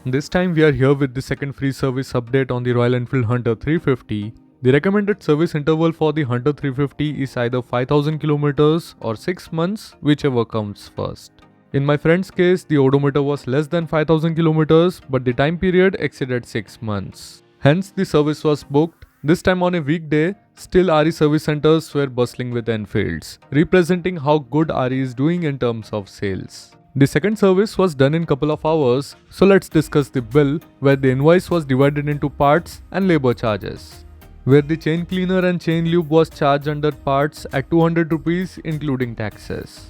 This time we are here with the second free service update on the Royal Enfield Hunter 350. The recommended service interval for the Hunter 350 is either 5000 km or 6 months, whichever comes first. In my friend's case, the odometer was less than 5000 km, but the time period exceeded 6 months. Hence, the service was booked, this time on a weekday. Still, RE service centers were bustling with Enfields, representing how good RE is doing in terms of sales. The second service was done in couple of hours, so let's discuss the bill, where the invoice was divided into parts and labor charges. Where the chain cleaner and chain lube was charged under parts at 200 rupees including taxes.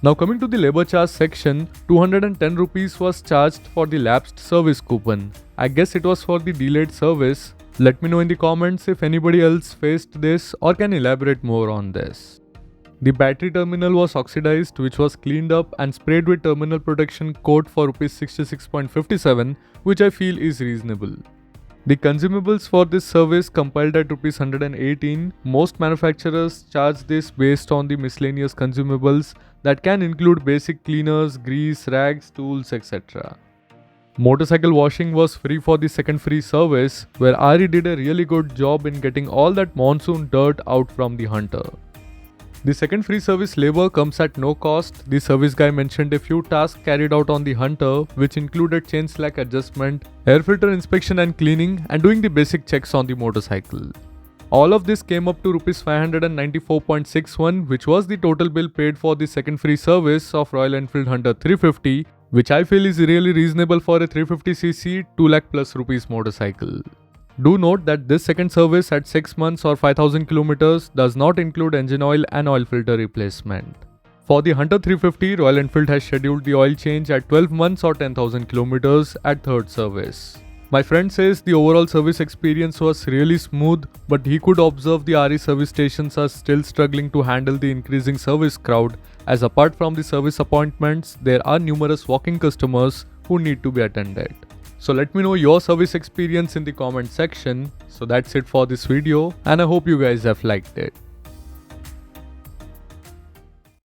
Now coming to the labor charge section, 210 rupees was charged for the lapsed service coupon. I guess it was for the delayed service. Let me know in the comments if anybody else faced this or can elaborate more on this. The battery terminal was oxidized, which was cleaned up and sprayed with terminal protection coat for Rs 66.57, which I feel is reasonable. The consumables for this service compiled at Rs 118. Most manufacturers charge this based on the miscellaneous consumables that can include basic cleaners, grease, rags, tools, etc. Motorcycle washing was free for the second free service, where RE did a really good job in getting all that monsoon dirt out from the Hunter. The second free service labor comes at no cost. The service guy mentioned a few tasks carried out on the Hunter, which included chain slack adjustment, air filter inspection and cleaning, and doing the basic checks on the motorcycle. All of this came up to Rs 594.61, which was the total bill paid for the second free service of Royal Enfield Hunter 350, which I feel is really reasonable for a 350cc 2 lakh plus rupees motorcycle. Do note that this second service at 6 months or 5000 km does not include engine oil and oil filter replacement. For the Hunter 350, Royal Enfield has scheduled the oil change at 12 months or 10,000 km at third service. My friend says the overall service experience was really smooth, but he could observe the RE service stations are still struggling to handle the increasing service crowd, as apart from the service appointments, there are numerous walking customers who need to be attended. So let me know your service experience in the comment section. So that's it for this video, and I hope you guys have liked it.